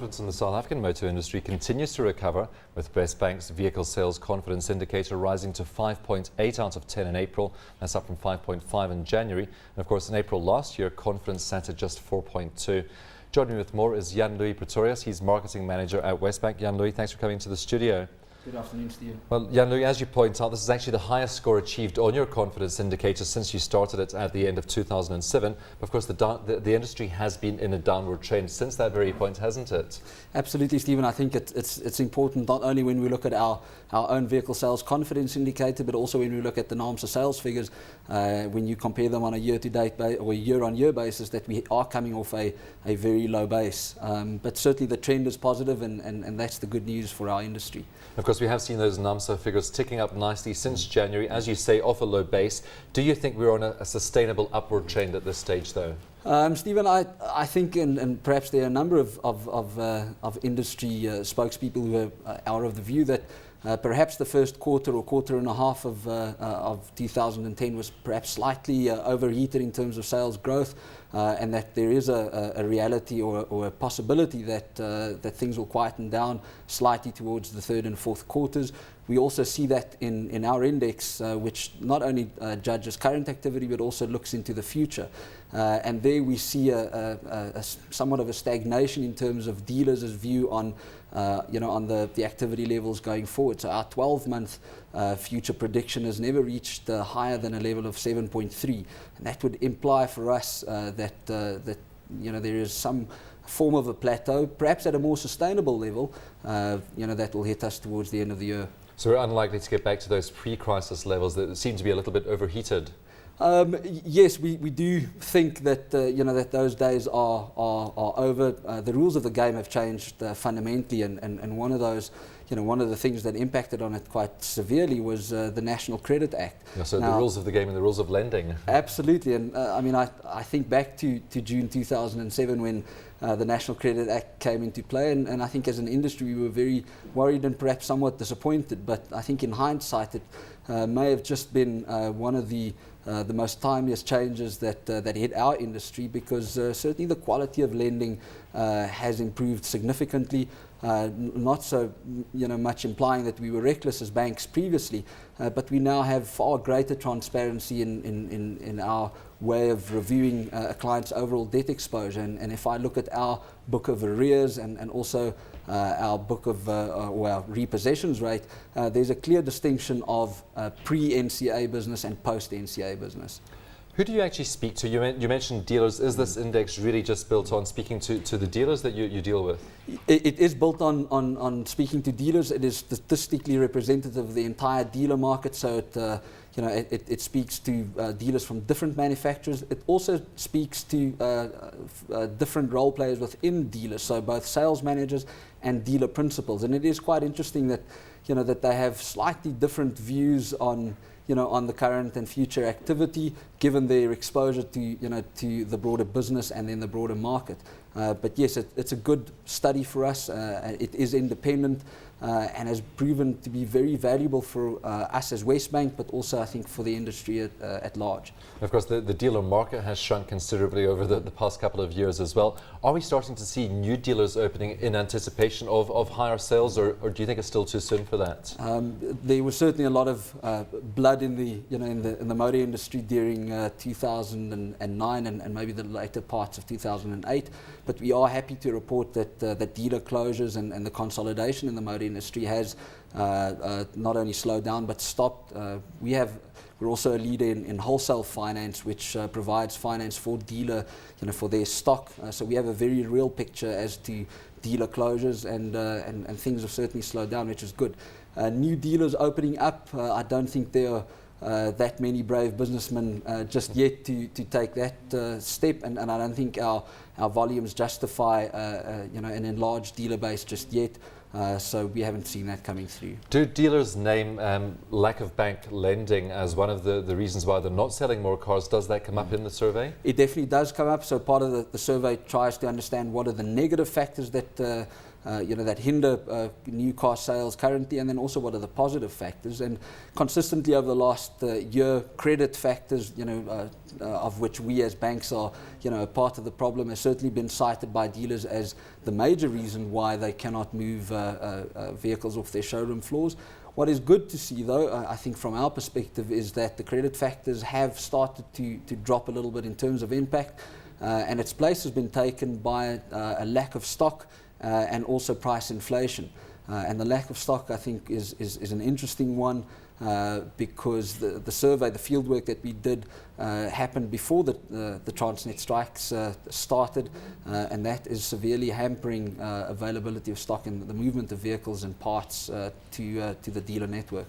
confidence in the South African motor industry continues to recover, with WesBank's vehicle sales confidence indicator rising to 5.8 out of 10 in April. That's up from 5.5 in January. And of course, in April last year, confidence sat at just 4.2. Joining me with more is Jan-Louis Pretorius. He's marketing manager at WesBank. Jan-Louis, thanks for coming to the studio. Good afternoon, Steve. Well, Jan-Louis, as you point out, this is actually the highest score achieved on your confidence indicator since you started it at the end of 2007. Of course, the industry has been in a downward trend since that very point, hasn't it? Absolutely, Stephen. I think it's important not only when we look at our own vehicle sales confidence indicator, but also when we look at the NAAMSA sales figures, when you compare them on a year-to-date or year-on-year basis, that we are coming off a very low base. But certainly the trend is positive, and that's the good news for our industry. Of course, we have seen those NAAMSA figures ticking up nicely since January, as you say, off a low base. Do you think we're on a sustainable upward trend at this stage, though? Stephen, I think, and perhaps there are a number of industry spokespeople who are of the view that perhaps the first quarter or quarter and a half of 2010 was perhaps slightly overheated in terms of sales growth, and that there is a reality or a possibility that things will quieten down slightly towards the third and fourth quarters. We also see that in our index, which not only judges current activity but also looks into the future. And there we see a somewhat of a stagnation in terms of dealers' view on on the activity levels going forward. So our 12-month future prediction has never reached higher than a level of 7.3, and that would imply for us that there is some form of a plateau, perhaps at a more sustainable level, that will hit us towards the end of the year. So we're unlikely to get back to those pre-crisis levels that seem to be a little bit overheated. Yes, we do think that that those days are over. The rules of the game have changed fundamentally, and one of those, one of the things that impacted on it quite severely was the National Credit Act. Yeah, so now, the rules of the game and the rules of lending. Absolutely, and I think back to June 2007 when the National Credit Act came into play, and I think as an industry we were very worried and perhaps somewhat disappointed. But I think in hindsight it may have just been one of the most timeless changes that hit our industry, because certainly the quality of lending has improved significantly. Not so much implying that we were reckless as banks previously, but we now have far greater transparency in our way of reviewing a client's overall debt exposure. And if I look at our book of arrears and also our book of or our repossessions rate, there's a clear distinction of pre-NCA business and post-NCA business. Who do you actually speak to? You mentioned dealers. Is this index really just built on speaking to the dealers that you deal with? It is built on speaking to dealers. It is statistically representative of the entire dealer market, so it speaks to dealers from different manufacturers. It also speaks to different role players within dealers, so both sales managers and dealer principals. And it is quite interesting that that they have slightly different views on the current and future activity, given their exposure to the broader business and then the broader market. But yes, it's a good study for us. It is independent and has proven to be very valuable for us as WesBank, but also I think for the industry at large. Of course, the dealer market has shrunk considerably over the past couple of years as well. Are we starting to see new dealers opening in anticipation of higher sales, or do you think it's still too soon for that? There was certainly a lot of blood in the motor industry during 2009 and maybe the later parts of 2008. But we are happy to report that dealer closures and the consolidation in the motor industry has not only slowed down but stopped. We're also a leader in wholesale finance, which provides finance for dealer, for their stock. So we have a very real picture as to dealer closures, and things have certainly slowed down, which is good. New dealers opening up, I don't think there are that many brave businessmen just yet to take that step, and I don't think our volumes justify an enlarged dealer base just yet. So we haven't seen that coming through. Do dealers name lack of bank lending as one of the reasons why they're not selling more cars? Does that come up in the survey? It definitely does come up. So part of the survey tries to understand what are the negative factors that that hinder new car sales currently, and then also what are the positive factors. And consistently over the last year, credit factors, of which we as banks are, a part of the problem, has certainly been cited by dealers as the major reason why they cannot move vehicles off their showroom floors. What is good to see, though, I think from our perspective, is that the credit factors have started to drop a little bit in terms of impact, and its place has been taken by a lack of stock and also price inflation. And the lack of stock, I think, is an interesting one because the survey, the fieldwork that we did happened before the Transnet strikes started, and that is severely hampering availability of stock and the movement of vehicles and parts to the dealer network.